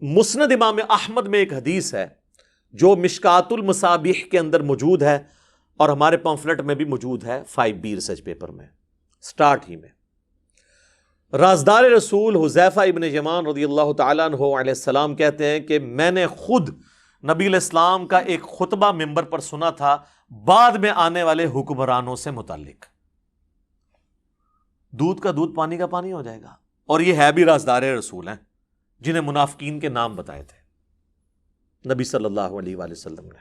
مسند امام احمد میں ایک حدیث ہے جو مشکات المصابیح کے اندر موجود ہے اور ہمارے پمفلٹ میں بھی موجود ہے 5B ریسرچ پیپر میں سٹارٹ ہی میں. رازدار رسول حذیفہ ابن یمان رضی اللہ تعالیٰ عنہ علیہ السلام کہتے ہیں کہ میں نے خود نبی علیہ السلام کا ایک خطبہ ممبر پر سنا تھا بعد میں آنے والے حکمرانوں سے متعلق. دودھ کا دودھ پانی کا پانی ہو جائے گا. اور یہ ہے بھی رازدار رسول ہیں جنہیں منافقین کے نام بتائے تھے نبی صلی اللہ علیہ وآلہ وسلم نے.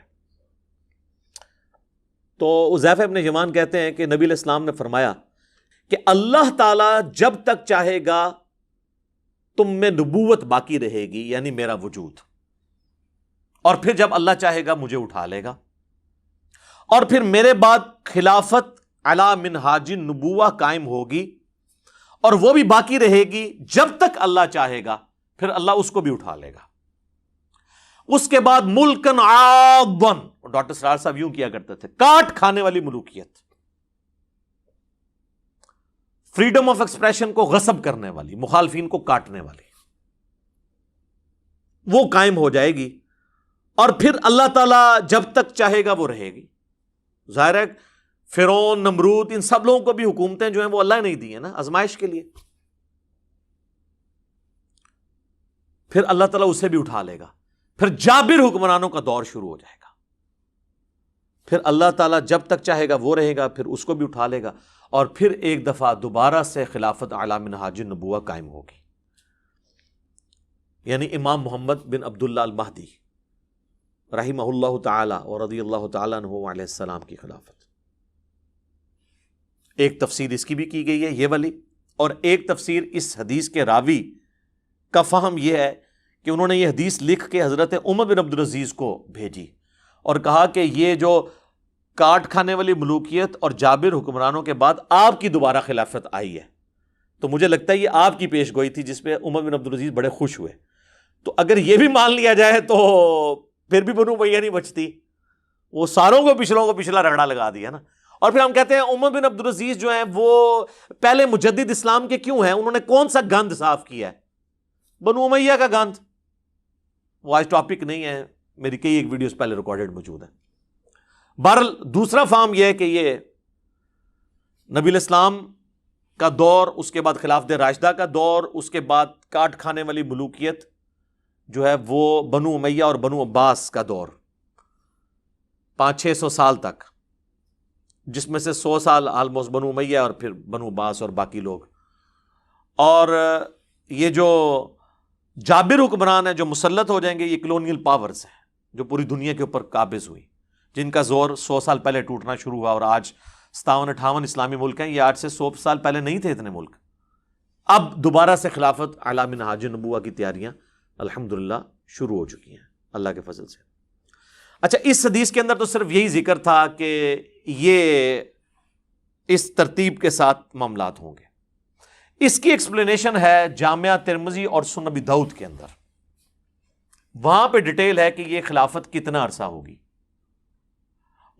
تو حذیفہ ابن یمان کہتے ہیں کہ نبی علیہ السلام نے فرمایا کہ اللہ تعالیٰ جب تک چاہے گا تم میں نبوت باقی رہے گی، یعنی میرا وجود، اور پھر جب اللہ چاہے گا مجھے اٹھا لے گا، اور پھر میرے بعد خلافت علی منہاج النبوہ قائم ہوگی اور وہ بھی باقی رہے گی جب تک اللہ چاہے گا، پھر اللہ اس کو بھی اٹھا لے گا. اس کے بعد ملکن عاضن، ڈاکٹر سرار صاحب یوں کیا کرتے تھے، کاٹ کھانے والی ملوکیت، فریڈم آف ایکسپریشن کو غصب کرنے والی، مخالفین کو کاٹنے والی، وہ قائم ہو جائے گی. اور پھر اللہ تعالیٰ جب تک چاہے گا وہ رہے گی. ظاہر ہے فرعون، نمرود، ان سب لوگوں کو بھی حکومتیں جو ہیں وہ اللہ نے نہیں دی ہیں نا، آزمائش کے لیے. پھر اللہ تعالیٰ اسے بھی اٹھا لے گا. پھر جابر حکمرانوں کا دور شروع ہو جائے گا. پھر اللہ تعالیٰ جب تک چاہے گا وہ رہے گا، پھر اس کو بھی اٹھا لے گا، اور پھر ایک دفعہ دوبارہ سے خلافت علی منہاج النبوہ قائم ہوگی، یعنی امام محمد بن عبداللہ المہدی رحمہ اللہ تعالی اور رضی اللہ تعالیٰ عنہ علیہ السلام کی خلافت. ایک تفسیر اس کی بھی کی گئی ہے یہ والی، اور ایک تفسیر اس حدیث کے راوی کا فہم یہ ہے کہ انہوں نے یہ حدیث لکھ کے حضرت عمر بن عبدالعزیز کو بھیجی اور کہا کہ یہ جو کاٹ کھانے والی ملوکیت اور جابر حکمرانوں کے بعد آپ کی دوبارہ خلافت آئی ہے، تو مجھے لگتا ہے یہ آپ کی پیش گوئی تھی جس پہ عمر بن عبدالعزیز بڑے خوش ہوئے. تو اگر یہ بھی مان لیا جائے تو پھر بھی بنو امیہ نہیں بچتی، وہ ساروں کو پچھلوں کو پچھلا رگڑا لگا دیا نا. اور پھر ہم کہتے ہیں عمر بن عبدالعزیز جو ہیں وہ پہلے مجدد اسلام کے کیوں ہیں؟ انہوں نے کون سا گند صاف کیا ہے؟ بنو امیہ کا گند. وہ آج ٹاپک نہیں ہے، میری کئی ایک ویڈیوز پہلے ریکارڈڈ موجود ہیں. بہرحال دوسرا فہم یہ ہے کہ یہ نبی علیہ السلام کا دور، اس کے بعد خلافت راشدہ کا دور، اس کے بعد کاٹ کھانے والی ملوکیت جو ہے وہ بنو امیہ اور بنو عباس کا دور 500-600 سال تک، جس میں سے 100 سال آلموسٹ بنو امیہ اور پھر بنو عباس اور باقی لوگ. اور یہ جو جابر حکمران ہیں جو مسلط ہو جائیں گے، یہ کلونیل پاورز ہیں جو پوری دنیا کے اوپر قابض ہوئی، جن کا زور 100 سال پہلے ٹوٹنا شروع ہوا، اور آج 57-58 اسلامی ملک ہیں. یہ آج سے 100 سال پہلے نہیں تھے اتنے ملک. اب دوبارہ سے خلافت علی منہاج النبوہ کی تیاریاں الحمدللہ شروع ہو چکی ہیں اللہ کے فضل سے. اچھا، اس حدیث کے اندر تو صرف یہی ذکر تھا کہ یہ اس ترتیب کے ساتھ معاملات ہوں گے. اس کی ایکسپلینیشن ہے جامعہ ترمذی اور سنن ابی داؤد کے اندر. وہاں پہ ڈیٹیل ہے کہ یہ خلافت کتنا عرصہ ہوگی.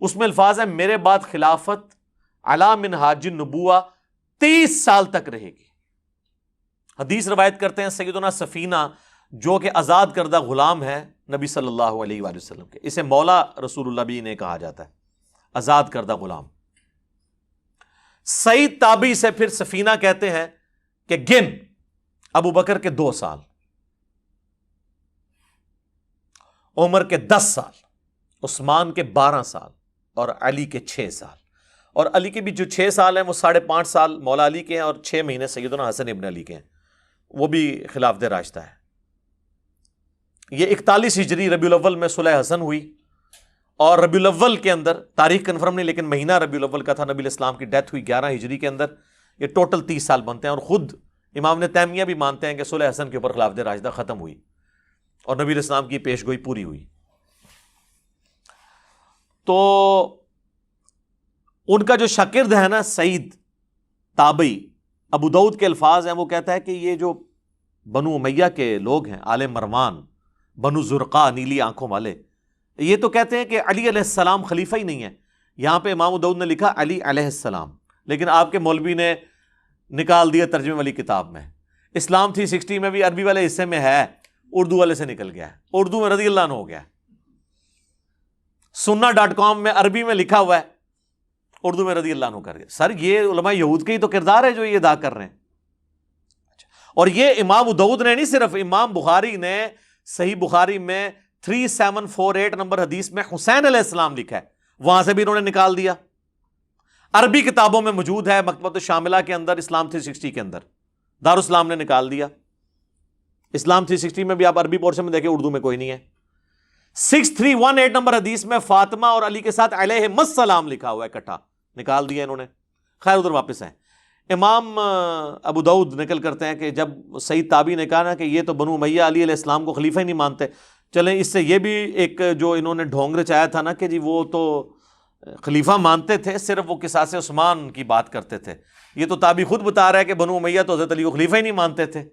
اس میں الفاظ ہیں میرے بعد خلافت علی منہاج النبوہ 30 سال تک رہے گی. حدیث روایت کرتے ہیں سیدنا سفینہ جو کہ آزاد کردہ غلام ہے نبی صلی اللہ علیہ وآلہ وسلم کے، اسے مولا رسول اللہ بھی نے کہا جاتا ہے، آزاد کردہ غلام. سعید تابعی سے پھر سفینہ کہتے ہیں کہ گن ابو بکر کے 2 سال، عمر کے 10 سال، عثمان کے 12 سال اور علی کے 6 سال. اور علی کے بھی جو 6 سال ہیں وہ 5.5 سال مولا علی کے ہیں اور 6 مہینے سیدنا حسن ابن علی کے ہیں، وہ بھی خلافت راشدہ ہے. یہ 41 ہجری ربیع الاول میں صلح حسن ہوئی، اور ربیع الاول کے اندر، تاریخ کنفرم نہیں لیکن مہینہ ربیع الاول کا تھا، نبی علیہ السلام کی ڈیتھ ہوئی 11 ہجری کے اندر. یہ ٹوٹل 30 سال بنتے ہیں. اور خود امام ابن تیمیہ بھی مانتے ہیں کہ صلح حسن کے اوپر خلافت راشدہ ختم ہوئی اور نبی علیہ السلام کی پیش گوئی پوری ہوئی. تو ان کا جو شاگرد ہے نا سعید تابعی، ابو داؤد کے الفاظ ہیں، وہ کہتا ہے کہ یہ جو بنو امیہ کے لوگ ہیں، آل مروان، بنو زرقا، نیلی آنکھوں والے، یہ تو کہتے ہیں کہ علی علیہ السلام خلیفہ ہی نہیں ہے. یہاں پہ امام داؤد نے لکھا علی علیہ السلام، لیکن آپ کے مولوی نے نکال دیا ترجمے والی کتاب میں. اسلام 360 میں بھی عربی والے حصے میں ہے اردو والے سے نکل گیا ہے, اردو میں رضی اللہ عنہ ہو گیا ہے. sunna.com میں عربی میں لکھا ہوا ہے, اردو میں رضی اللہ عنہ کر گیا. سر یہ علماء یہود کے ہی تو کردار ہے جو یہ ادا کر رہے ہیں. اور یہ امام ابو داؤد نے نہیں, صرف امام بخاری نے صحیح بخاری میں 3748 نمبر حدیث میں حسین علیہ السلام لکھا ہے, وہاں سے بھی انہوں نے نکال دیا. عربی کتابوں میں موجود ہے, مکتبۃ الشاملہ کے اندر, اسلام 360 کے اندر دارالاسلام نے نکال دیا. اسلام 360 میں بھی آپ عربی پورشن میں دیکھیں, اردو میں کوئی نہیں ہے. 6318 نمبر حدیث میں فاطمہ اور علی کے ساتھ علیہم السلام لکھا ہوا ہے, اکٹھا نکال دیا انہوں نے. خیر ادھر واپس ہیں. امام ابو داؤد نقل کرتے ہیں کہ جب سعید تابعی نے کہا نا کہ یہ تو بنو امیہ علی علیہ السلام کو خلیفہ ہی نہیں مانتے, چلیں اس سے یہ بھی ایک جو انہوں نے ڈھونگ رچایا تھا نا کہ جی وہ تو خلیفہ مانتے تھے, صرف وہ قصاص عثمان کی بات کرتے تھے. یہ تو تابعی خود بتا رہا ہے کہ بنو امیہ تو حضرت علی کو خلیفہ ہی نہیں مانتے تھے.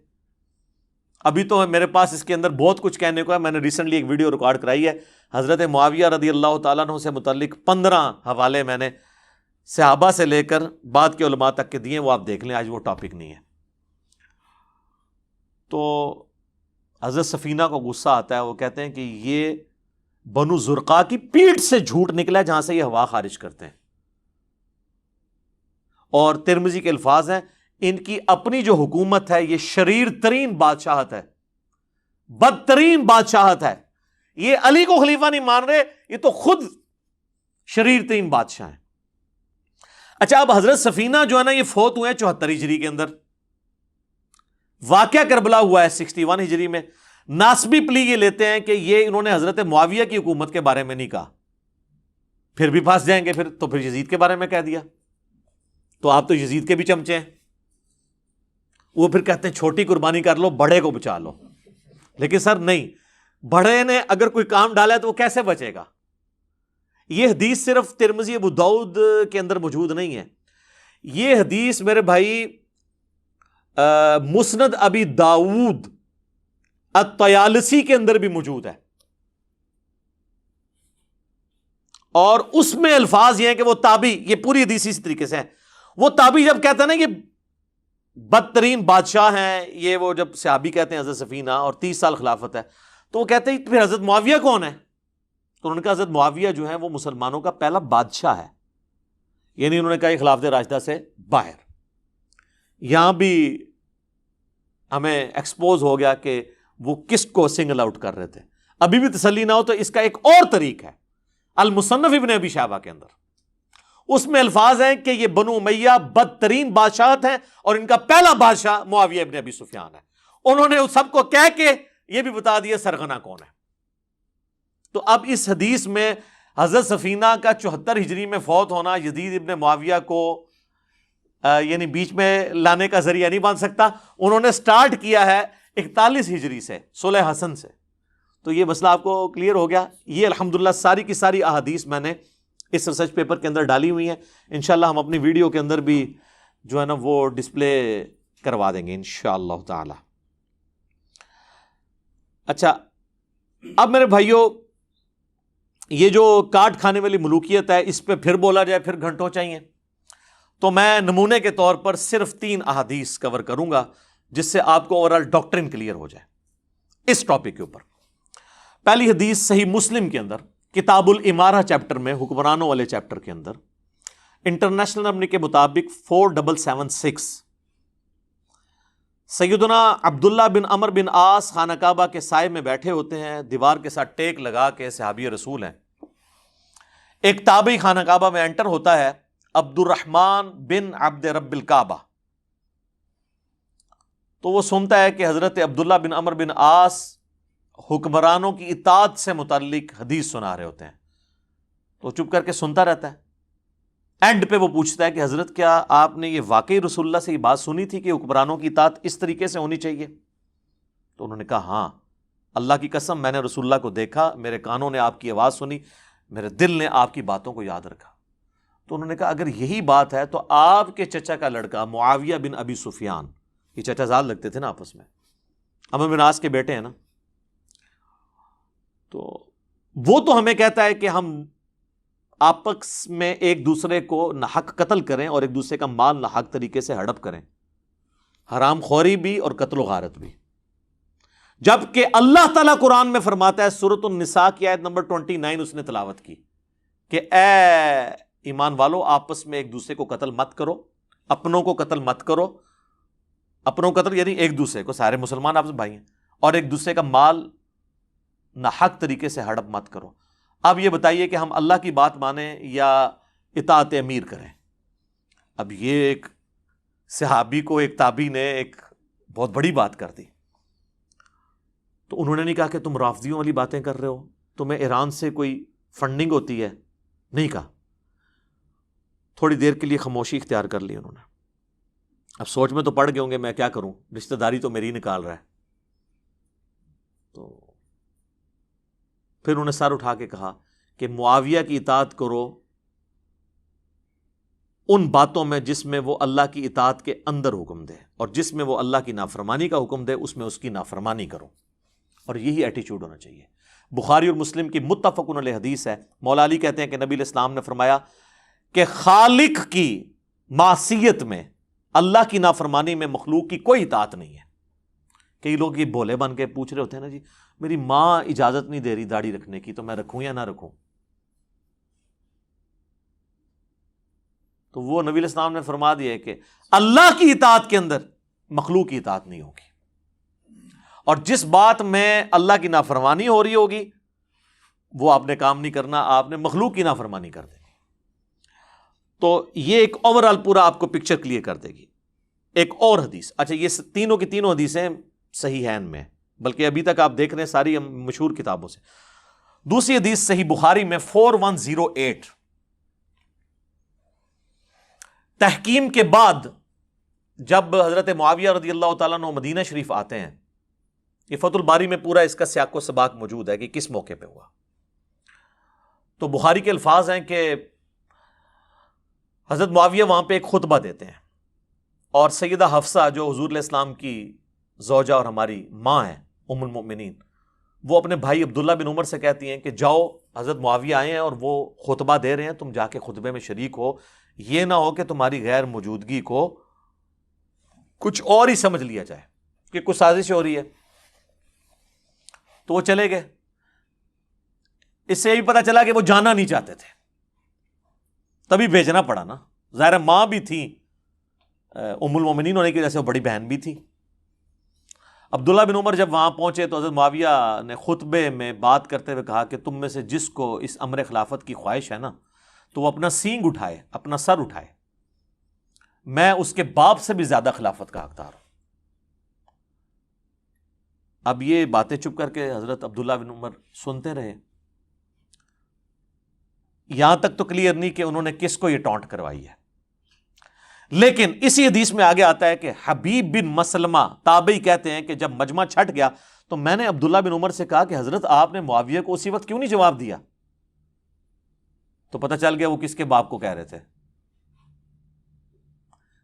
ابھی تو میرے پاس اس کے اندر بہت کچھ کہنے کو ہے. میں نے ریسنٹلی ایک ویڈیو ریکارڈ کرائی ہے, حضرت معاویہ رضی اللہ تعالیٰ عنہ سے متعلق 15 حوالے میں نے صحابہ سے لے کر بعد کے علماء تک کے دیے, وہ آپ دیکھ لیں, آج وہ ٹاپک نہیں ہے. تو حضرت سفینہ کو غصہ آتا ہے, وہ کہتے ہیں کہ یہ بنو زرقا کی پیٹھ سے جھوٹ نکلا ہے جہاں سے یہ ہوا خارج کرتے ہیں. اور ترمذی کے الفاظ ہیں, ان کی اپنی جو حکومت ہے یہ شریر ترین بادشاہت ہے, بدترین بادشاہت ہے. یہ علی کو خلیفہ نہیں مان رہے, یہ تو خود شریر ترین بادشاہ ہیں. اچھا اب حضرت سفینہ جو ہے نا یہ فوت ہوئے ہیں 74 ہجری کے اندر, واقعہ کربلا ہوا ہے 61 ہجری میں. ناسبی پلی یہ لیتے ہیں کہ یہ انہوں نے حضرت معاویہ کی حکومت کے بارے میں نہیں کہا, پھر بھی پھنس جائیں گے پھر یزید کے بارے میں کہہ دیا, تو آپ تو یزید کے بھی چمچے ہیں. وہ پھر کہتے ہیں چھوٹی قربانی کر لو, بڑے کو بچا لو. لیکن سر نہیں, بڑے نے اگر کوئی کام ڈالا ہے تو وہ کیسے بچے گا؟ یہ حدیث صرف ترمذی ابو داؤد کے اندر موجود نہیں ہے, یہ حدیث میرے بھائی مسند ابی داؤد الطیالسی کے اندر بھی موجود ہے. اور اس میں الفاظ یہ ہیں کہ وہ تابعی, یہ پوری حدیث اسی طریقے سے ہے, وہ تابعی جب کہتا ہے نا یہ بدترین بادشاہ ہیں, یہ وہ جب صحابی کہتے ہیں حضرت سفینہ اور 30 سال خلافت ہے, تو وہ کہتے ہیں پھر حضرت معاویہ کون ہے؟ تو انہوں نے کہا حضرت معاویہ جو ہے وہ مسلمانوں کا پہلا بادشاہ ہے, یعنی انہوں نے کہا یہ خلافت راشدہ سے باہر. یہاں بھی ہمیں ایکسپوز ہو گیا کہ وہ کس کو سنگل آؤٹ کر رہے تھے. ابھی بھی تسلی نہ ہو تو اس کا ایک اور طریق ہے المصنف ابن ابی شیبہ کے اندر, اس میں الفاظ ہیں کہ یہ بنو امیہ بدترین بادشاہت ہیں اور ان کا پہلا بادشاہ معاویہ ابن ابی سفیان ہے. انہوں نے سب کو کہہ کے یہ بھی بتا دیا سرغنہ کون ہے. تو اب اس حدیث میں حضرت سفینہ کا 74 ہجری میں فوت ہونا یزید ابن معاویہ کو یعنی بیچ میں لانے کا ذریعہ نہیں بن سکتا. انہوں نے سٹارٹ کیا ہے 41 ہجری سے, صلح حسن سے. تو یہ مسئلہ آپ کو کلیئر ہو گیا. یہ الحمدللہ ساری کی ساری احادیث میں نے اس ریسرچ پیپر کے اندر ڈالی ہوئی ہیں. انشاءاللہ ہم اپنی ویڈیو کے اندر بھی جو ہے نا وہ ڈسپلے کروا دیں گے انشاءاللہ تعالی. اچھا اب میرے بھائیوں, یہ جو کاٹ کھانے والی ملوکیت ہے اس پہ پھر بولا جائے پھر گھنٹوں چاہیے, تو میں نمونے کے طور پر صرف 3 احادیث کور کروں گا جس سے آپ کو اوورآل ڈاکٹرن کلیئر ہو جائے اس ٹاپک کے اوپر. پہلی حدیث صحیح مسلم کے اندر کتاب الامارہ چیپٹر میں, حکمرانوں والے چیپٹر کے اندر, انٹرنیشنل نمبر کے مطابق 4776, سیدنا عبداللہ بن عمر بن عاص خانہ کعبہ کے سائے میں بیٹھے ہوتے ہیں, دیوار کے ساتھ ٹیک لگا کے, صحابی رسول ہیں. ایک تابعی خانہ کعبہ میں انٹر ہوتا ہے, عبد الرحمن بن عبد رب الکعبہ. تو وہ سنتا ہے کہ حضرت عبداللہ بن عمر بن عاص حکمرانوں کی اطاعت سے متعلق حدیث سنا رہے ہوتے ہیں. تو چپ کر کے سنتا رہتا ہے. اینڈ پہ وہ پوچھتا ہے کہ حضرت کیا آپ نے یہ واقعی رسول اللہ سے یہ بات سنی تھی کہ حکمرانوں کی اطاعت اس طریقے سے ہونی چاہیے؟ تو انہوں نے کہا ہاں, اللہ کی قسم میں نے رسول اللہ کو دیکھا, میرے کانوں نے آپ کی آواز سنی, میرے دل نے آپ کی باتوں کو یاد رکھا. تو انہوں نے کہا اگر یہی بات ہے تو آپ کے چچا کا لڑکا معاویہ بن ابی سفیان, یہ چچا زاد لگتے تھے نا آپس میں, عمرو بن عاص کے بیٹے ہیں نا, تو وہ تو ہمیں کہتا ہے کہ ہم آپس میں ایک دوسرے کو ناحق قتل کریں اور ایک دوسرے کا مال ناحق طریقے سے ہڑپ کریں, حرام خوری بھی اور قتل و غارت بھی. جبکہ اللہ تعالیٰ قرآن میں فرماتا ہے، سورۃ النساء کی آیت نمبر 29 اس نے تلاوت کی کہ اے ایمان والو آپس میں ایک دوسرے کو قتل مت کرو، اپنوں کو قتل مت کرو، اپنوں کو قتل یعنی ایک دوسرے کو، سارے مسلمان آپس میں بھائی ہیں، اور ایک دوسرے کا مال ناحق طریقے سے ہڑپ مت کرو۔ اب یہ بتائیے کہ ہم اللہ کی بات مانیں یا اطاعت امیر کریں؟ اب یہ ایک صحابی کو ایک تابعی نے ایک بہت بڑی بات کر دی، تو انہوں نے نہیں کہا کہ تم رافضیوں والی باتیں کر رہے ہو، تمہیں ایران سے کوئی فنڈنگ ہوتی ہے، نہیں کہا، تھوڑی دیر کے لیے خاموشی اختیار کر لی انہوں نے۔ اب سوچ میں تو پڑ گئے ہوں گے میں کیا کروں، رشتہ داری تو میری نکال رہا ہے، تو پھر انہوں نے سر اٹھا کے کہا کہ معاویہ کی اطاعت کرو ان باتوں میں جس میں وہ اللہ کی اطاعت کے اندر حکم دے، اور جس میں وہ اللہ کی نافرمانی کا حکم دے اس میں اس کی نافرمانی کرو، اور یہی ایٹیچیوڈ ہونا چاہیے۔ بخاری اور مسلم کی متفق علیہ حدیث ہے، مولا علی کہتے ہیں کہ نبی علیہ السلام نے فرمایا کہ خالق کی معصیت میں، اللہ کی نافرمانی میں مخلوق کی کوئی اطاعت نہیں ہے۔ کئی لوگ یہ بھولے بن کے پوچھ رہے ہوتے ہیں نا، جی میری ماں اجازت نہیں دے رہی داڑھی رکھنے کی تو میں رکھوں یا نہ رکھوں؟ تو وہ نبی علیہ السلام نے فرما دیا ہے کہ اللہ کی اطاعت کے اندر مخلوق کی اطاعت نہیں ہوگی، اور جس بات میں اللہ کی نافرمانی ہو رہی ہوگی وہ آپ نے کام نہیں کرنا، آپ نے مخلوق کی نافرمانی کر دینی۔ تو یہ ایک اوورآل پورا آپ کو پکچر کلیئر کر دے گی۔ ایک اور حدیث، اچھا یہ تینوں کی تینوں حدیثیں صحیحین میں، بلکہ ابھی تک آپ دیکھ رہے ہیں ساری مشہور کتابوں سے۔ دوسری حدیث صحیح بخاری میں 4108، تحکیم کے بعد جب حضرت معاویہ رضی اللہ تعالیٰ عنہ مدینہ شریف آتے ہیں، یہ فتح الباری میں پورا اس کا سیاق و سباق موجود ہے کہ کس موقع پہ ہوا۔ تو بخاری کے الفاظ ہیں کہ حضرت معاویہ وہاں پہ ایک خطبہ دیتے ہیں، اور سیدہ حفصہ جو حضور علیہ السلام کی زوجہ اور ہماری ماں ہیں ام المؤمنین، وہ اپنے بھائی عبداللہ بن عمر سے کہتی ہیں کہ جاؤ، حضرت معاویہ آئے ہیں اور وہ خطبہ دے رہے ہیں، تم جا کے خطبے میں شریک ہو، یہ نہ ہو کہ تمہاری غیر موجودگی کو کچھ اور ہی سمجھ لیا جائے کہ کچھ سازش ہو رہی ہے۔ تو وہ چلے گئے، اس سے یہ بھی پتا چلا کہ وہ جانا نہیں چاہتے تھے، تبھی بھیجنا پڑا نا، ظاہر ماں بھی تھی، ام المومنین ہونے کی وجہ سے وہ بڑی بہن بھی تھی۔ عبداللہ بن عمر جب وہاں پہنچے تو حضرت معاویہ نے خطبے میں بات کرتے ہوئے کہا کہ تم میں سے جس کو اس امر خلافت کی خواہش ہے نا، تو وہ اپنا سینگ اٹھائے، اپنا سر اٹھائے، میں اس کے باپ سے بھی زیادہ خلافت کا حقدار ہوں۔ اب یہ باتیں چپ کر کے حضرت عبداللہ بن عمر سنتے رہے، یہاں تک تو کلیئر نہیں کہ انہوں نے کس کو یہ ٹونٹ کروائی ہے، لیکن اسی حدیث میں آگے آتا ہے کہ حبیب بن مسلمہ تابعی کہتے ہیں کہ جب مجمع چھٹ گیا تو میں نے عبداللہ بن عمر سے کہا کہ حضرت آپ نے معاویہ کو اسی وقت کیوں نہیں جواب دیا؟ تو پتہ چل گیا وہ کس کے باپ کو کہہ رہے تھے۔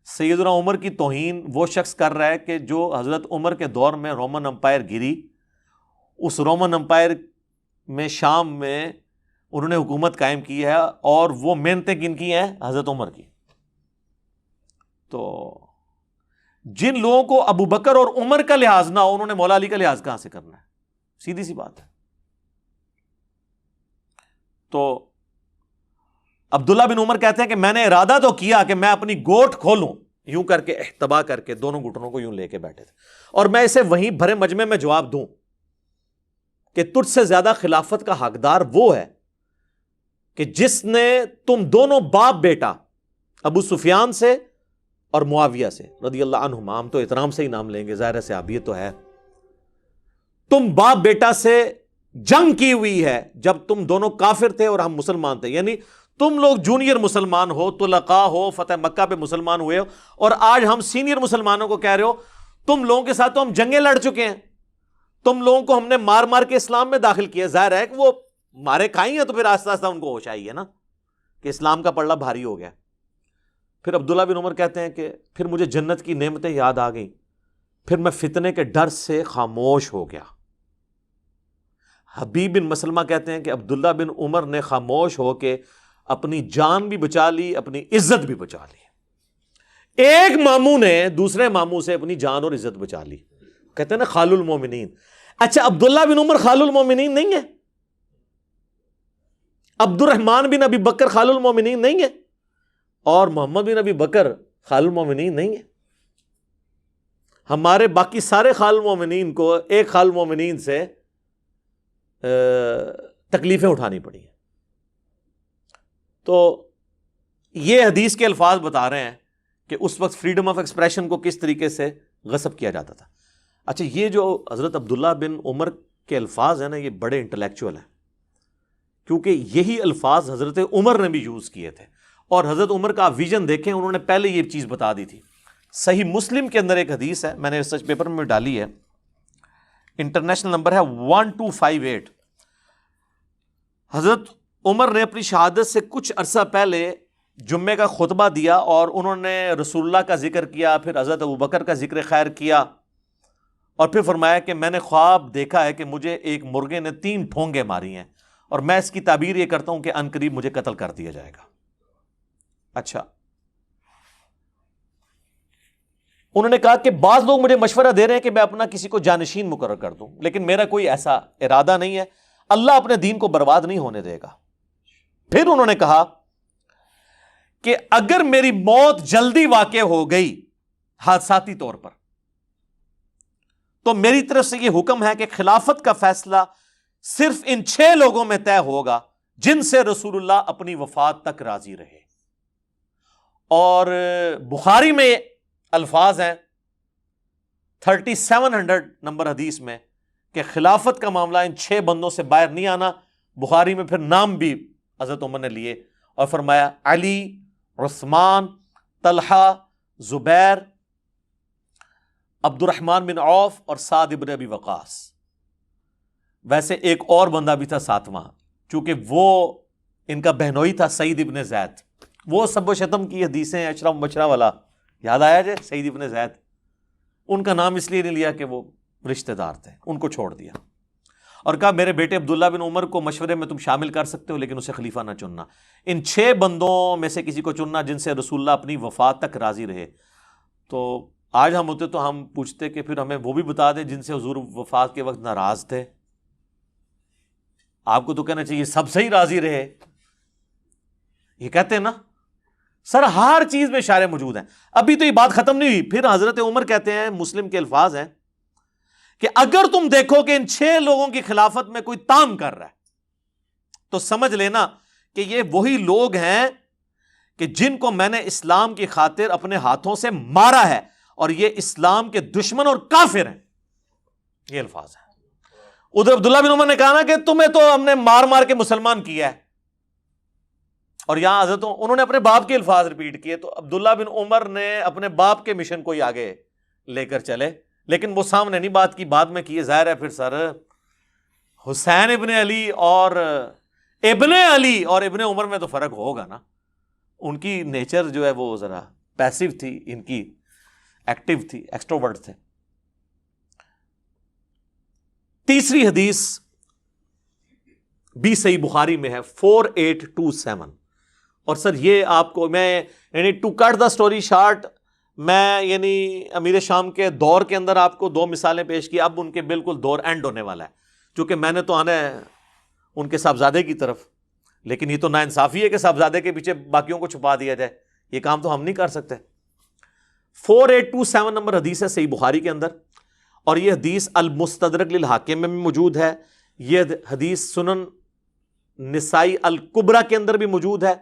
سیدنا عمر کی توہین وہ شخص کر رہا ہے کہ جو حضرت عمر کے دور میں رومن امپائر گری، اس رومن امپائر میں شام میں انہوں نے حکومت قائم کی ہے، اور وہ محنتیں کن کی ہیں؟ حضرت عمر کی۔ تو جن لوگوں کو ابو بکر اور عمر کا لحاظ نہ ہو، انہوں نے مولا علی کا لحاظ کہاں سے کرنا ہے؟ سیدھی سی بات ہے۔ تو عبداللہ بن عمر کہتے ہیں کہ میں نے ارادہ تو کیا کہ میں اپنی گوٹ کھولوں، یوں کر کے احتبا کر کے دونوں گھٹنوں کو یوں لے کے بیٹھے تھے، اور میں اسے وہیں بھرے مجمع میں جواب دوں کہ تجھ سے زیادہ خلافت کا حقدار وہ ہے کہ جس نے تم دونوں باپ بیٹا ابو سفیان سے اور معاویہ سے رضی اللہ عنہما، ہم تو احترام سے ہی نام لیں گے، ظاہر سے ابھی تو ہے، تم باپ بیٹا سے جنگ کی ہوئی ہے جب تم دونوں کافر تھے اور ہم مسلمان تھے، یعنی تم لوگ جونیئر مسلمان ہو، طلقاء ہو، فتح مکہ پہ مسلمان ہوئے ہو، اور آج ہم سینئر مسلمانوں کو کہہ رہے ہو تم لوگوں کے ساتھ تو ہم جنگیں لڑ چکے ہیں، تم لوگوں کو ہم نے مار مار کے اسلام میں داخل کیا۔ ظاہر ہے کہ وہ مارے کھائی ہیں تو پھر آہستہ آہستہ ان کو ہوش آئی ہے نا کہ اسلام کا پلڑا بھاری ہو گیا۔ پھر عبداللہ بن عمر کہتے ہیں کہ پھر مجھے جنت کی نعمتیں یاد آ گئیں، پھر میں فتنے کے ڈر سے خاموش ہو گیا۔ حبیب بن مسلمہ کہتے ہیں کہ عبداللہ بن عمر نے خاموش ہو کے اپنی جان بھی بچا لی، اپنی عزت بھی بچا لی۔ ایک ماموں نے دوسرے ماموں سے اپنی جان اور عزت بچا لی، کہتے ہیں نا خال المومنین، اچھا عبداللہ بن عمر خال المومنین نہیں ہے؟ عبد الرحمن بن ابی بکر خال المومنین نہیں ہے؟ اور محمد بن ابی بکر خال المومنین نہیں ہے؟ ہمارے باقی سارے خال المومنین کو ایک خال المومنین سے تکلیفیں اٹھانی پڑی ہیں. تو یہ حدیث کے الفاظ بتا رہے ہیں کہ اس وقت فریڈم آف ایکسپریشن کو کس طریقے سے غصب کیا جاتا تھا. اچھا یہ جو حضرت عبداللہ بن عمر کے الفاظ ہیں نا، یہ بڑے انٹلیکچوئل ہیں، کیونکہ یہی الفاظ حضرت عمر نے بھی یوز کیے تھے. اور حضرت عمر کا ویژن دیکھیں، انہوں نے پہلے یہ چیز بتا دی تھی. صحیح مسلم کے اندر ایک حدیث ہے، میں نے ریسرچ پیپر میں ڈالی ہے، انٹرنیشنل نمبر ہے 1258. حضرت عمر نے اپنی شہادت سے کچھ عرصہ پہلے جمعے کا خطبہ دیا اور انہوں نے رسول اللہ کا ذکر کیا، پھر حضرت ابوبکر کا ذکر خیر کیا، اور پھر فرمایا کہ میں نے خواب دیکھا ہے کہ مجھے ایک مرغے نے 3 ٹھونگے ماری ہیں، اور میں اس کی تعبیر یہ کرتا ہوں کہ ان قریب مجھے قتل کر دیا جائے گا. اچھا انہوں نے کہا کہ بعض لوگ مجھے مشورہ دے رہے ہیں کہ میں اپنا کسی کو جانشین مقرر کر دوں، لیکن میرا کوئی ایسا ارادہ نہیں ہے، اللہ اپنے دین کو برباد نہیں ہونے دے گا. پھر انہوں نے کہا کہ اگر میری موت جلدی واقع ہو گئی حادثاتی طور پر، تو میری طرف سے یہ حکم ہے کہ خلافت کا فیصلہ صرف ان 6 لوگوں میں طے ہوگا جن سے رسول اللہ اپنی وفات تک راضی رہے. اور بخاری میں الفاظ ہیں 3700 نمبر حدیث میں کہ خلافت کا معاملہ ان 6 بندوں سے باہر نہیں آنا. بخاری میں پھر نام بھی حضرت عمر نے لیے اور فرمایا علی، عثمان، طلحہ، زبیر، عبد الرحمن بن عوف اور سعد ابن ابی وقاص. ویسے ایک اور بندہ بھی تھا 7واں، چونکہ وہ ان کا بہنوئی تھا، سعید ابن زید. وہ سب و شتم کی حدیثیں اشرا مبشرہ والا یاد آیا جائے، سعید ابن زید. ان کا نام اس لیے نہیں لیا کہ وہ رشتہ دار تھے، ان کو چھوڑ دیا اور کہا میرے بیٹے عبداللہ بن عمر کو مشورے میں تم شامل کر سکتے ہو، لیکن اسے خلیفہ نہ چننا. ان 6 بندوں میں سے کسی کو چننا جن سے رسول اللہ اپنی وفات تک راضی رہے. تو آج ہم ہوتے تو ہم پوچھتے کہ پھر ہمیں وہ بھی بتا دیں جن سے حضور وفات کے وقت ناراض تھے. آپ کو تو کہنا چاہیے سب سے ہی راضی رہے. یہ کہتے ہیں نا سر ہر چیز میں اشارے موجود ہیں. ابھی تو یہ بات ختم نہیں ہوئی. پھر حضرت عمر کہتے ہیں، مسلم کے الفاظ ہیں کہ اگر تم دیکھو کہ ان 6 لوگوں کی خلافت میں کوئی تام کر رہا ہے تو سمجھ لینا کہ یہ وہی لوگ ہیں کہ جن کو میں نے اسلام کی خاطر اپنے ہاتھوں سے مارا ہے، اور یہ اسلام کے دشمن اور کافر ہیں. یہ الفاظ ہیں. ادھر عبداللہ بن عمر نے کہا نا کہ تمہیں تو ہم نے مار مار کے مسلمان کیا ہے، اور یہاں حضرت انہوں نے اپنے باپ کے الفاظ ریپیٹ کیے. تو عبداللہ بن عمر نے اپنے باپ کے مشن کو ہی آگے لے کر چلے، لیکن وہ سامنے نہیں بات کی، بعد میں کی. ظاہر ہے پھر سر حسین ابن علی اور ابن عمر میں تو فرق ہوگا نا. ان کی نیچر جو ہے وہ ذرا پیسیو تھی، ان کی ایکٹیو تھی، ایکسٹروورٹ تھے. تیسری حدیث بھی صحیح بخاری میں ہے 4827. اور سر یہ آپ کو میں یعنی to cut the story short, میں یعنی امیر شام کے دور کے اندر آپ کو 2 مثالیں پیش کی. اب ان کے بالکل دور اینڈ ہونے والا ہے، چونکہ میں نے تو آنا ہے ان کے صاحبزادے کی طرف، لیکن یہ تو ناانصافی ہے کہ صاحبزادے کے پیچھے باقیوں کو چھپا دیا جائے. یہ کام تو ہم نہیں کر سکتے. 4827 نمبر حدیث ہے صحیح بخاری کے اندر، اور یہ حدیث المستدرک للحاکم میں بھی موجود ہے. یہ حدیث سنن نسائی الکبریٰ کے اندر بھی موجود ہے،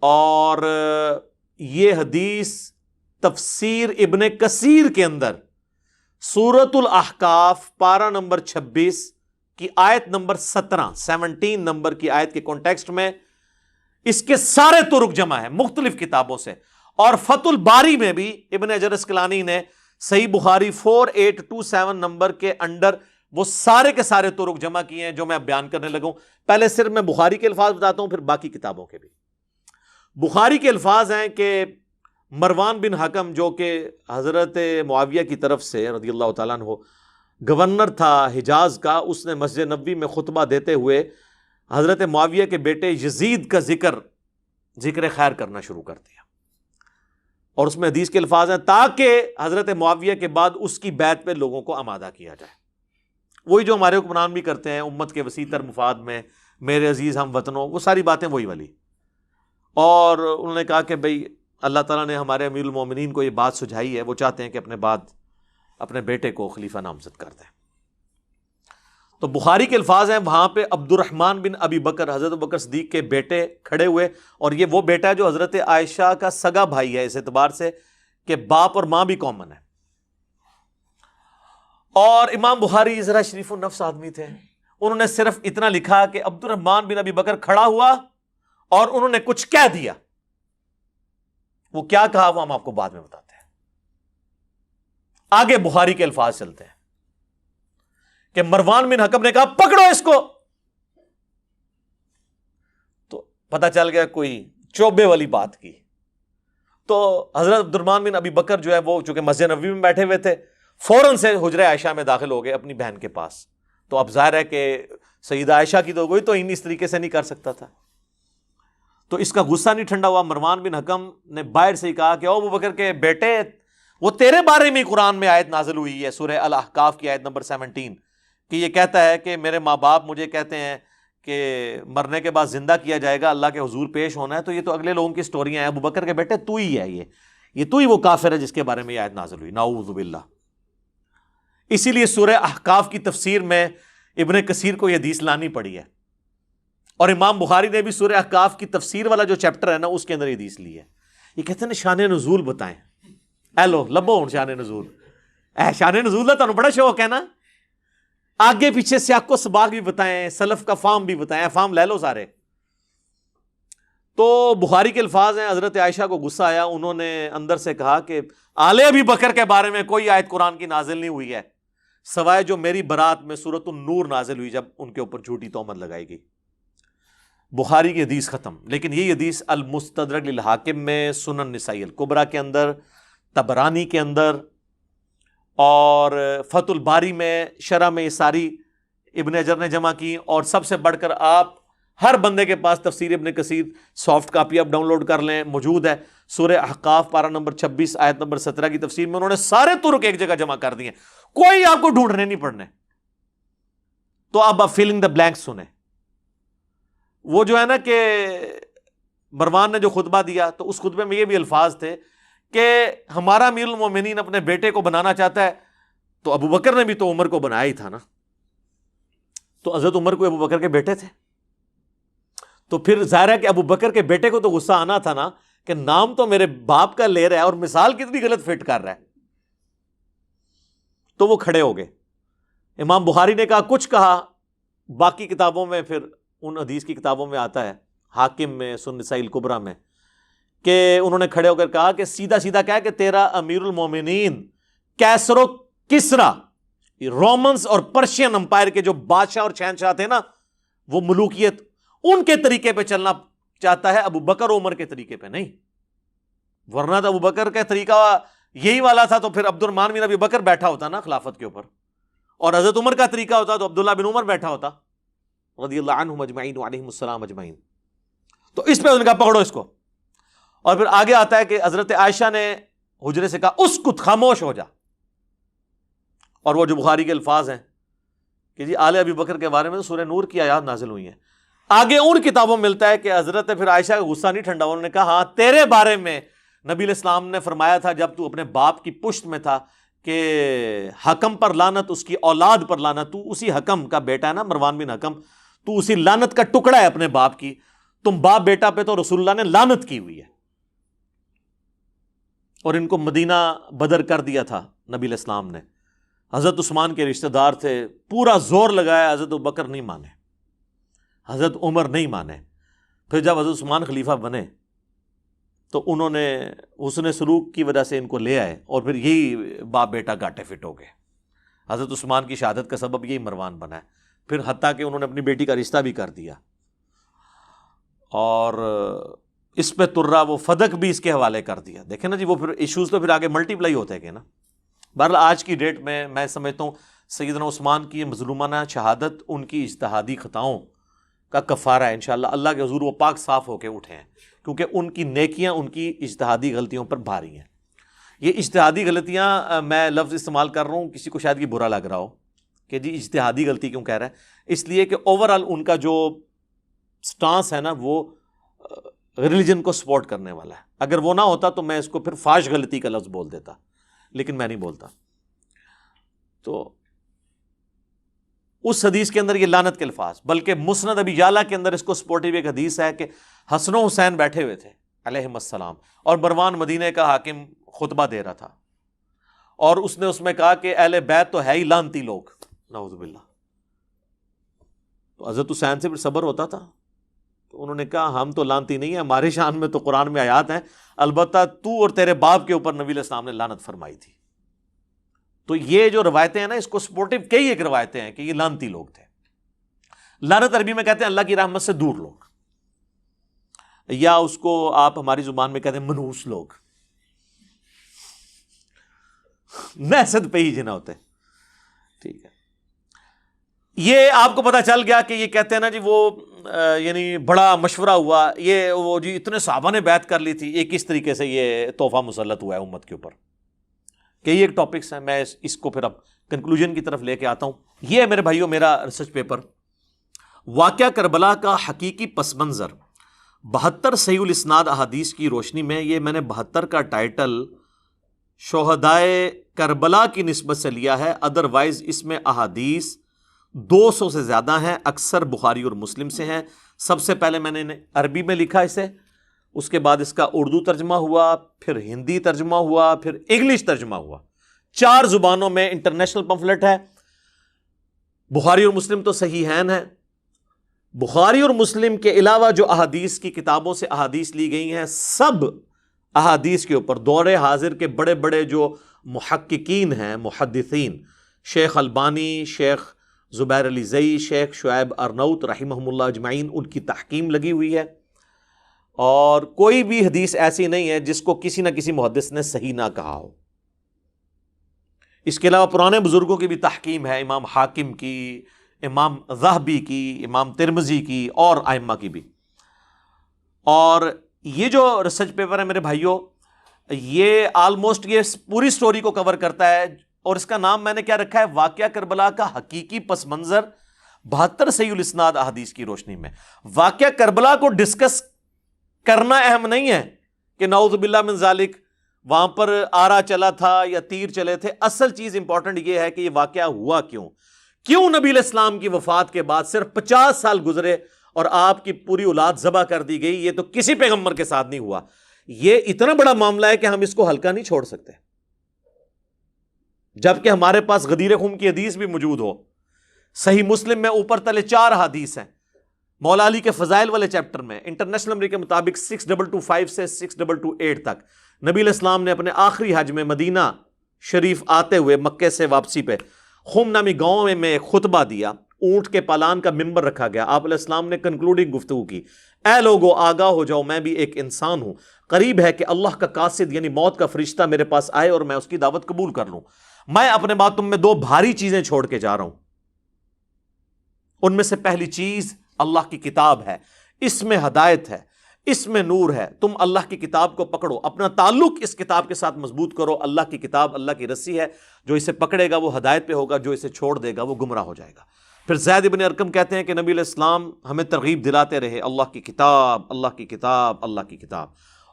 اور یہ حدیث تفسیر ابن کثیر کے اندر سورۃ الاحقاف پارہ نمبر 26 کی آیت نمبر 17 نمبر کی آیت کے کانٹیکسٹ میں اس کے سارے طرق جمع ہیں مختلف کتابوں سے. اور فتح الباری میں بھی ابن حجر اسقلانی نے صحیح بخاری 4827 نمبر کے انڈر وہ سارے کے سارے طرق جمع کیے ہیں جو میں اب بیان کرنے لگوں. پہلے صرف میں بخاری کے الفاظ بتاتا ہوں، پھر باقی کتابوں کے بھی. بخاری کے الفاظ ہیں کہ مروان بن حکم جو کہ حضرت معاویہ کی طرف سے رضی اللہ تعالیٰ عنہ گورنر تھا حجاز کا، اس نے مسجد نبوی میں خطبہ دیتے ہوئے حضرت معاویہ کے بیٹے یزید کا ذکر خیر کرنا شروع کر دیا. اور اس میں حدیث کے الفاظ ہیں تاکہ حضرت معاویہ کے بعد اس کی بیعت پہ لوگوں کو آمادہ کیا جائے. وہی جو ہمارے حکمران بھی کرتے ہیں امت کے وسیع تر مفاد میں، میرے عزیز ہم وطنوں، وہ ساری باتیں وہی والی. اور انہوں نے کہا کہ بھئی اللہ تعالیٰ نے ہمارے امیر المومنین کو یہ بات سجھائی ہے، وہ چاہتے ہیں کہ اپنے بعد اپنے بیٹے کو خلیفہ نامزد کر دیں. تو بخاری کے الفاظ ہیں وہاں پہ عبد الرحمن بن ابی بکر، حضرت ابوبکر صدیق کے بیٹے کھڑے ہوئے، اور یہ وہ بیٹا ہے جو حضرت عائشہ کا سگا بھائی ہے اس اعتبار سے کہ باپ اور ماں بھی کامن ہے. اور امام بخاری ذرا شریف النفس آدمی تھے، انہوں نے صرف اتنا لکھا کہ عبد الرحمن بن ابی بکر کھڑا ہوا اور انہوں نے کچھ کہہ دیا. وہ کیا کہا وہ ہم آپ کو بعد میں بتاتے ہیں. آگے بخاری کے الفاظ چلتے ہیں کہ مروان بن حکم نے کہا پکڑو اس کو. تو پتہ چل گیا کوئی چوبے والی بات کی. تو حضرت عبد الرحمن بن ابی بکر جو ہے وہ چونکہ مسجد نبوی میں بیٹھے ہوئے تھے، فوراً سے حجرہ عائشہ میں داخل ہو گئے اپنی بہن کے پاس. تو اب ظاہر ہے کہ سیدہ عائشہ کی تو کوئی تو اس طریقے سے نہیں کر سکتا تھا. تو اس کا غصہ نہیں ٹھنڈا ہوا. مروان بن حکم نے باہر سے ہی کہا کہ او ابو بکر کے بیٹے، وہ تیرے بارے میں قرآن میں آیت نازل ہوئی ہے سورہ الاحقاف کی آیت نمبر 17 کہ یہ کہتا ہے کہ میرے ماں باپ مجھے کہتے ہیں کہ مرنے کے بعد زندہ کیا جائے گا، اللہ کے حضور پیش ہونا ہے. تو یہ تو اگلے لوگوں کی سٹوریاں ہیں. ابو بکر کے بیٹے تو ہی ہے، یہ تو ہی وہ کافر ہے جس کے بارے میں یہ آیت نازل ہوئی، نعوذ باللہ. اسی لیے سورہ احقاف کی تفسیر میں ابن کثیر کو یہ حدیث لانی پڑی ہے. اور امام بخاری نے بھی سورہ احقاف کی تفسیر والا جو چیپٹر ہے نا اس کے اندر یہ حدیث لی ہے. یہ کہتے ہیں شان نزول بتائیں. اے لو لبو ہوں شان نزول، شان نزول کا تمہیں بڑا شوق ہے نا، آگے پیچھے سیاق و سباق بھی بتائیں، سلف کا فام بھی بتائیں، فام لے لو سارے. تو بخاری کے الفاظ ہیں حضرت عائشہ کو غصہ آیا، انہوں نے اندر سے کہا کہ آل ابی بکر کے بارے میں کوئی آیت قرآن کی نازل نہیں ہوئی ہے سوائے جو میری برات میں سورۃ النور نازل ہوئی جب ان کے اوپر جھوٹی تہمت لگائی گئی. بخاری کی حدیث ختم. لیکن یہ حدیث المستدرک للحاکم میں، سنن نسائی الکبریٰ کے اندر، طبرانی کے اندر، اور فتح الباری میں شرح میں یہ ساری ابن حجر نے جمع کی. اور سب سے بڑھ کر آپ ہر بندے کے پاس تفسیر ابن کثیر سافٹ کاپی آپ ڈاؤن لوڈ کر لیں، موجود ہے. سورہ احقاف پارہ نمبر 26 آیت نمبر 17 کی تفسیر میں انہوں نے سارے ترک ایک جگہ جمع کر دیے، کوئی آپ کو ڈھونڈنے نہیں پڑنے. تو اب آپ فیلنگ دا بلینک سنیں. وہ جو ہے نا کہ مروان نے جو خطبہ دیا تو اس خطبے میں یہ بھی الفاظ تھے کہ ہمارا امیر المومنین اپنے بیٹے کو بنانا چاہتا ہے. تو ابو بکر نے بھی تو عمر کو بنایا ہی تھا نا. تو حضرت عمر کو ابو بکر کے بیٹے تھے. تو پھر ظاہر ہے کہ ابو بکر کے بیٹے کو تو غصہ آنا تھا نا کہ نام تو میرے باپ کا لے رہا ہے اور مثال کتنی غلط فٹ کر رہا ہے. تو وہ کھڑے ہو گئے. امام بخاری نے کہا کچھ کہا، باقی کتابوں میں پھر ان حدیث کی کتابوں میں آتا ہے، حاکم میں، سنن نسائی الکبریٰ میں، کہ انہوں نے کھڑے ہو کر کہا کہ سیدھا سیدھا کہا کہ تیرا امیر المومنین کیسر و کسرا، رومنز اور پرشین امپائر کے جو بادشاہ اور شہنشاہ تھے نا، وہ ملوکیت ان کے طریقے پہ چلنا چاہتا ہے، ابو بکر عمر کے طریقے پہ نہیں. ورنہ تو ابو بکر کا طریقہ یہی والا تھا تو پھر عبد الرحمن بن ابی بکر بیٹھا ہوتا نا خلافت کے اوپر، اور حضرت عمر کا طریقہ ہوتا تو عبداللہ بن عمر بیٹھا ہوتا رضی اللہ عنہم اجمعین وعلیہم السلام اجمعین. تو اس پہ انہوں نے کہا پکڑو اس کو. اور پھر آگے آتا ہے کہ حضرت عائشہ نے حجرے سے کہا اسکت، خاموش ہو جا. اور وہ جو بخاری کے الفاظ ہیں کہ جی آل ابی بکر کے بارے میں سورہ نور کی آیات نازل ہوئی ہیں. آگے ان کتابوں میں ملتا ہے کہ حضرت پھر عائشہ کا غصہ نہیں ٹھنڈا، انہوں نے کہا ہاں تیرے بارے میں نبی علیہ السلام نے فرمایا تھا جب تو اپنے باپ کی پشت میں تھا کہ حکم پر لعنت، اس کی اولاد پر لعنت. تو اسی حکم کا بیٹا ہے نا مروان بن حکم، تو اسی لعنت کا ٹکڑا ہے اپنے باپ کی. تم باپ بیٹا پہ تو رسول اللہ نے لعنت کی ہوئی ہے. اور ان کو مدینہ بدر کر دیا تھا نبی علیہ السلام نے. حضرت عثمان کے رشتہ دار تھے، پورا زور لگایا، حضرت ابوبکر نہیں مانے، حضرت عمر نہیں مانے. پھر جب حضرت عثمان خلیفہ بنے تو انہوں نے حسن سلوک کی وجہ سے ان کو لے آئے، اور پھر یہی باپ بیٹا گاٹے فٹ ہو گئے. حضرت عثمان کی شہادت کا سبب یہی مروان بنا ہے. پھر حتیٰ کہ انہوں نے اپنی بیٹی کا رشتہ بھی کر دیا، اور اس پہ ترا وہ فدق بھی اس کے حوالے کر دیا. دیکھیں نا جی، وہ پھر ایشوز تو پھر آگے ملٹی پلائی ہوتے ہیں نا. بہرحال آج کی ڈیٹ میں سمجھتا ہوں سیدنا عثمان کی مظلومانہ شہادت ان کی اجتہادی خطاؤں کا کفارہ ہے. انشاءاللہ اللہ کے حضور وہ پاک صاف ہو کے اٹھے ہیں، کیونکہ ان کی نیکیاں ان کی اجتہادی غلطیوں پر بھاری ہیں. یہ اجتہادی غلطیاں میں لفظ استعمال کر رہا ہوں، کسی کو شاید یہ برا لگ رہا ہو کہ جی اجتہادی غلطی کیوں کہہ رہا ہے؟ اس لیے کہ اوور آل ان کا جو سٹانس ہے نا وہ ریلیجن کو سپورٹ کرنے والا ہے. اگر وہ نہ ہوتا تو میں اس کو پھر فاش غلطی کا لفظ بول دیتا، لیکن میں نہیں بولتا. تو اس حدیث کے اندر یہ لعنت کے الفاظ، بلکہ مسند ابی یعلا کے اندر اس کو سپورٹیو ایک حدیث ہے کہ حسن و حسین بیٹھے ہوئے تھے علیہم السلام، اور مروان مدینے کا حاکم خطبہ دے رہا تھا، اور اس نے اس میں کہا کہ اہل بیت تو ہے ہی لعنتی لوگ، نعوذ باللہ. تو حضرت حسین سے پھر صبر ہوتا تھا، تو انہوں نے کہا ہم تو لعنتی نہیں ہیں، ہماری شان میں تو قرآن میں آیات ہیں، البتہ تو اور تیرے باپ کے اوپر نبی علیہ السلام نے لعنت فرمائی تھی. تو یہ جو روایتیں ہیں نا، اس کو سپورٹیو کئی ایک روایتیں ہیں کہ یہ لعنتی لوگ تھے. لعنت عربی میں کہتے ہیں اللہ کی رحمت سے دور لوگ، یا اس کو آپ ہماری زبان میں کہتے ہیں منحوس لوگ، نحست پہ ہی جنا ہوتے ہیں. ٹھیک ہے، یہ آپ کو پتا چل گیا کہ یہ کہتے ہیں نا جی وہ یعنی بڑا مشورہ ہوا، یہ وہ جی اتنے صحابہ نے بیعت کر لی تھی، یہ کس طریقے سے یہ تحفہ مسلط ہوا ہے امت کے اوپر. کئی ایک ٹاپکس ہیں، میں اس کو پھر اب کنکلوژن کی طرف لے کے آتا ہوں. یہ ہے میرے بھائیوں میرا ریسرچ پیپر، واقعہ کربلا کا حقیقی پس منظر 72 صحیح الاسناد احادیث کی روشنی میں. یہ میں نے 72 کا ٹائٹل شہدائے کربلا کی نسبت سے لیا ہے، ادروائز اس میں احادیث 200 سے زیادہ ہیں، اکثر بخاری اور مسلم سے ہیں. سب سے پہلے میں نے عربی میں لکھا اسے، اس کے بعد اس کا اردو ترجمہ ہوا، پھر ہندی ترجمہ ہوا، پھر انگلش ترجمہ ہوا. 4 زبانوں میں انٹرنیشنل پمفلٹ ہے. بخاری اور مسلم تو صحیحین ہیں. بخاری اور مسلم کے علاوہ جو احادیث کی کتابوں سے احادیث لی گئی ہیں، سب احادیث کے اوپر دور حاضر کے بڑے بڑے جو محققین ہیں، محدثین، شیخ البانی، شیخ زبیر علی زئی، شیخ شعیب ارنوت رحمہم اللہ اجمعین، ان کی تحقیم لگی ہوئی ہے. اور کوئی بھی حدیث ایسی نہیں ہے جس کو کسی نہ کسی محدث نے صحیح نہ کہا ہو. اس کے علاوہ پرانے بزرگوں کی بھی تحقیم ہے، امام حاکم کی، امام ذہبی کی، امام ترمذی کی، اور ائمہ کی بھی. اور یہ جو ریسرچ پیپر ہے میرے بھائیوں، یہ آلموسٹ یہ پوری سٹوری کو کور کرتا ہے، اور اس کا نام میں نے کیا رکھا ہے؟ واقعہ کربلا کا حقیقی پس منظر 72 صحیح الاسناد احادیث کی روشنی میں. واقعہ کربلا کو ڈسکس کرنا اہم نہیں ہے کہ نعوذ باللہ من ذالک وہاں پر آرا چلا تھا یا تیر چلے تھے. اصل چیز امپورٹنٹ یہ ہے کہ یہ واقعہ ہوا کیوں نبی علیہ السلام کی وفات کے بعد صرف 50 سال گزرے اور آپ کی پوری اولاد ذبح کر دی گئی. یہ تو کسی پیغمبر کے ساتھ نہیں ہوا. یہ اتنا بڑا معاملہ ہے کہ ہم اس کو ہلکا نہیں چھوڑ سکتے، جبکہ ہمارے پاس غدیر خم کی حدیث بھی موجود ہو. صحیح مسلم میں اوپر تلے 4 حدیث ہیں. مولا علی کے فضائل والے چیپٹر میں انٹرنیشنل نمبر کے مطابق 6225 سے 6228 تک نبی علیہ السلام نے اپنے آخری حج میں مدینہ شریف آتے ہوئے مکے سے واپسی پہ خم نامی گاؤں میں ایک خطبہ دیا. اونٹ کے پالان کا ممبر رکھا گیا. آپ علیہ السلام نے کنکلوڈنگ گفتگو کی، اے لوگو آگاہ ہو جاؤ، میں بھی ایک انسان ہوں. قریب ہے کہ اللہ کا قاصد یعنی موت کا فرشتہ میرے پاس آئے اور میں اس کی دعوت قبول کر لوں. میں اپنے بعد تم میں 2 بھاری چیزیں چھوڑ کے جا رہا ہوں. ان میں سے پہلی چیز اللہ کی کتاب ہے، اس میں ہدایت ہے، اس میں نور ہے. تم اللہ کی کتاب کو پکڑو، اپنا تعلق اس کتاب کے ساتھ مضبوط کرو. اللہ کی کتاب اللہ کی رسی ہے، جو اسے پکڑے گا وہ ہدایت پہ ہوگا، جو اسے چھوڑ دے گا وہ گمراہ ہو جائے گا. پھر زید ابن ارقم کہتے ہیں کہ نبی علیہ السلام ہمیں ترغیب دلاتے رہے، اللہ کی کتاب، اللہ کی کتاب، اللہ کی کتاب.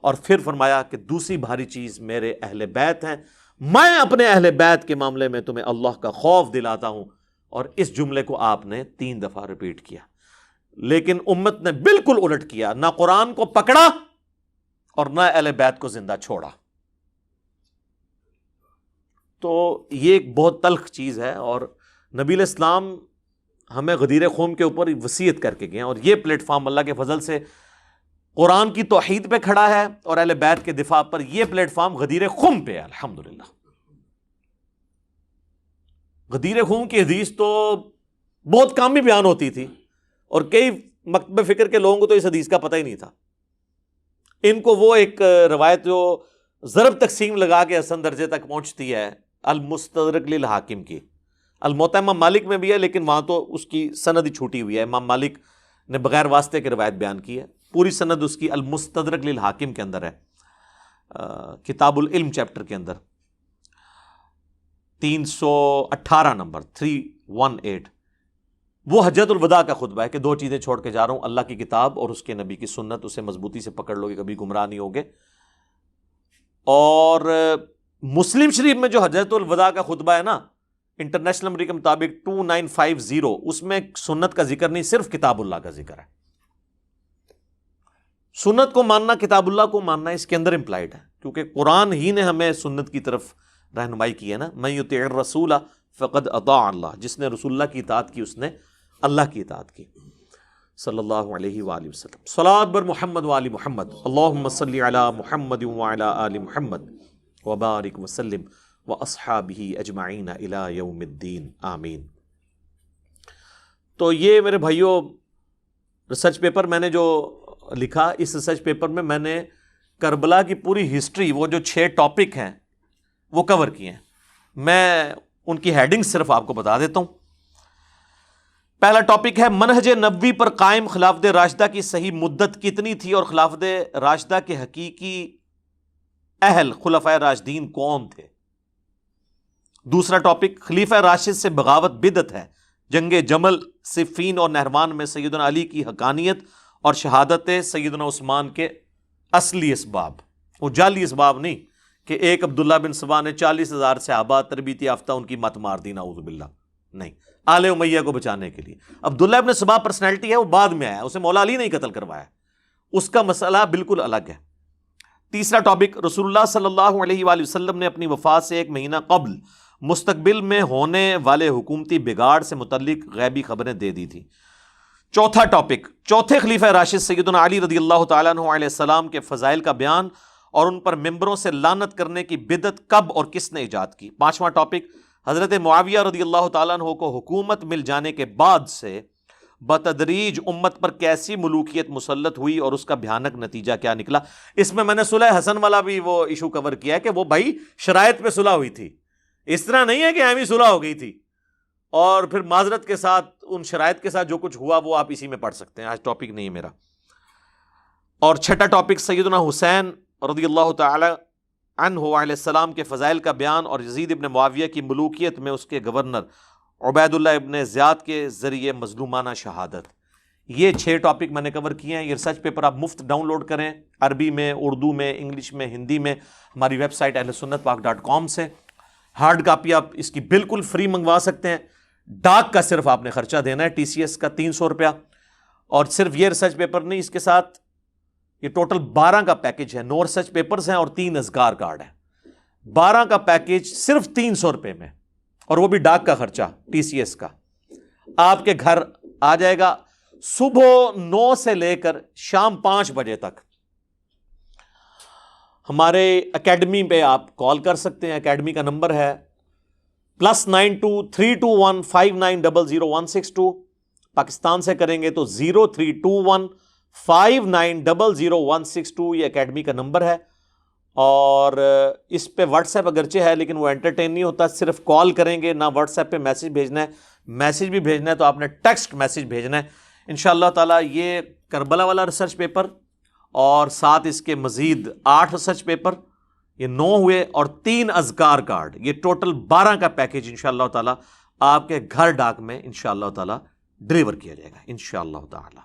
اور پھر فرمایا کہ دوسری بھاری چیز میرے اہل بیت ہیں، میں اپنے اہل بیت کے معاملے میں تمہیں اللہ کا خوف دلاتا ہوں. اور اس جملے کو آپ نے 3 دفعہ ریپیٹ کیا. لیکن امت نے بالکل الٹ کیا، نہ قرآن کو پکڑا اور نہ اہل بیت کو زندہ چھوڑا. تو یہ ایک بہت تلخ چیز ہے. اور نبی علیہ السلام ہمیں غدیر قوم کے اوپر وصیت کر کے گئے، اور یہ پلیٹ فارم اللہ کے فضل سے قرآن کی توحید پہ کھڑا ہے، اور اہل بیت کے دفاع پر یہ پلیٹ فارم غدیر قوم پہ ہے. الحمدللہ. غدیر قوم کی حدیث تو بہت کم ہی بیان ہوتی تھی، اور کئی مکتب فکر کے لوگوں کو تو اس حدیث کا پتہ ہی نہیں تھا. ان کو وہ ایک روایت جو ضرب تقسیم لگا کے حسن درجے تک پہنچتی ہے، المستدرک للحاکم کی، الموطا امام مالک میں بھی ہے لیکن وہاں تو اس کی سند ہی چھوٹی ہوئی ہے. امام مالک نے بغیر واسطے کے روایت بیان کی ہے. پوری سند اس کی المستدرک للحاکم کے اندر ہے، کتاب العلم چیپٹر کے اندر 318 نمبر 18 وہ حجۃ الوداع کا خطبہ ہے کہ 2 چیزیں چھوڑ کے جا رہا ہوں، اللہ کی کتاب اور اس کے نبی کی سنت، اسے مضبوطی سے پکڑ لو گے کبھی گمراہ نہیں ہوگے۔ اور مسلم شریف میں جو حجۃ الوداع کا خطبہ ہے نا، انٹرنیشنل نمبر کے مطابق 2950، اس میں سنت کا ذکر نہیں، صرف کتاب اللہ کا ذکر ہے۔ سنت کو ماننا، کتاب اللہ کو ماننا اس کے اندر امپلائڈ ہے، کیونکہ قرآن ہی نے ہمیں سنت کی طرف رہنمائی کی ہے نا، من یطیع الرسول فقد اطاع اللہ، جس نے رسول اللہ کی اطاعت کی اس نے اللہ کی اطاعت کی، صلی اللہ علیہ وآلہ وسلم۔ صلاۃ بر محمد وآل محمد، اللہم صلی علی محمد وعلی آل محمد وبارک وسلم واصحابہ اجمعین الی یوم الدین، آمین۔ تو یہ میرے بھائیوں ریسرچ پیپر میں نے جو لکھا، اس ریسرچ پیپر میں نے کربلا کی پوری ہسٹری، وہ جو 6 ٹاپک ہیں وہ کور کیے ہیں۔ میں ان کی ہیڈنگ صرف آپ کو بتا دیتا ہوں۔ پہلا ٹاپک ہے منہج نبوی پر قائم خلافت راشدہ کی صحیح مدت کتنی تھی اور خلافت راشدہ کے حقیقی اہل خلفائے راشدین کون تھے۔ دوسرا ٹاپک خلیفہ راشد سے بغاوت بدعت ہے، جنگ جمل، صفین اور نہروان میں سیدنا علی کی حقانیت اور شہادت سیدنا عثمان کے اصلی اسباب، وہ جعلی اسباب نہیں کہ ایک عبداللہ بن سبا نے 40,000 صحابہ تربیت یافتہ ان کی مت مار دی، نعوذ باللہ، نہیں، آل امیہ کو بچانے کے لیے۔ عبداللہ بن سبا پرسنالٹی ہے، وہ بعد میں آیا، اسے مولا علی نہیں قتل کروایا، اس کا مسئلہ بالکل الگ ہے۔ تیسرا ٹاپک رسول اللہ صلی اللہ علیہ وآلہ وسلم نے اپنی وفات سے 1 مہینہ قبل مستقبل میں ہونے والے حکومتی بگاڑ سے متعلق غیبی خبریں دے دی تھی۔ چوتھا ٹاپک چوتھے خلیفہ راشد سیدنا علی رضی اللہ تعالیٰ عنہ علیہ السلام کے فضائل کا بیان اور ان پر ممبروں سے لعنت کرنے کی بدعت کب اور کس نے ایجاد کی۔ پانچواں ٹاپک حضرت معاویہ رضی اللہ تعالیٰ عنہ کو حکومت مل جانے کے بعد سے بتدریج امت پر کیسی ملوکیت مسلط ہوئی اور اس کا بھیانک نتیجہ کیا نکلا۔ اس میں نے صلح حسن والا بھی وہ ایشو کور کیا ہے کہ وہ بھائی شرائط پہ صلح ہوئی تھی، اس طرح نہیں ہے کہ ایویں صلح ہو گئی تھی، اور پھر معذرت کے ساتھ ان شرائط کے ساتھ جو کچھ ہوا وہ آپ اسی میں پڑھ سکتے ہیں، آج ٹاپک نہیں ہے میرا۔ اور چھٹا ٹاپک سیدنا حسین رضی اللہ تعالی عنہ علیہ السلام کے فضائل کا بیان اور یزید ابن معاویہ کی ملوکیت میں اس کے گورنر عبید اللہ ابن زیاد کے ذریعے مظلومانہ شہادت۔ یہ 6 ٹاپک میں نے کور کیے ہیں۔ یہ ریسرچ پیپر آپ مفت ڈاؤن لوڈ کریں، عربی میں، اردو میں، انگلش میں، ہندی میں، ہماری ویب سائٹ ahlsunnatpak.com سے۔ ہارڈ کاپی آپ اس کی بالکل فری منگوا سکتے ہیں، ڈاک کا صرف آپ نے خرچہ دینا ہے TCS کا 300 روپیہ، اور صرف یہ ریسرچ پیپر نہیں، اس کے ساتھ یہ ٹوٹل 12 کا پیکج ہے، 9 ریسرچ پیپرز ہیں اور 3 اذکار کارڈ ہیں۔ 12 کا پیکج صرف 300 روپے میں، اور وہ بھی ڈاک کا خرچہ TCS کا، آپ کے گھر آ جائے گا صبح 9 سے لے کر شام 5 بجے تک۔ ہمارے اکیڈمی پہ آپ کال کر سکتے ہیں، اکیڈمی کا نمبر ہے +923215900162، پاکستان سے کریں گے تو 032159000162، یہ اکیڈمی کا نمبر ہے۔ اور اس پہ واٹس ایپ اگرچہ ہے لیکن وہ انٹرٹین نہیں ہوتا، صرف کال کریں گے، نہ واٹس ایپ پہ میسج بھیجنا ہے، میسج بھی بھیجنا ہے تو آپ نے ٹیکسٹ میسج بھیجنا ہے۔ انشاءاللہ تعالیٰ یہ کربلا والا ریسرچ پیپر اور ساتھ اس کے مزید 8 ریسرچ پیپر، یہ 9 ہوئے، اور 3 اذکار کارڈ، یہ ٹوٹل 12 کا پیکج انشاءاللہ تعالیٰ آپ کے گھر ڈاک میں انشاءاللہ تعالیٰ ڈلیور کیا جائے گا انشاءاللہ تعالیٰ۔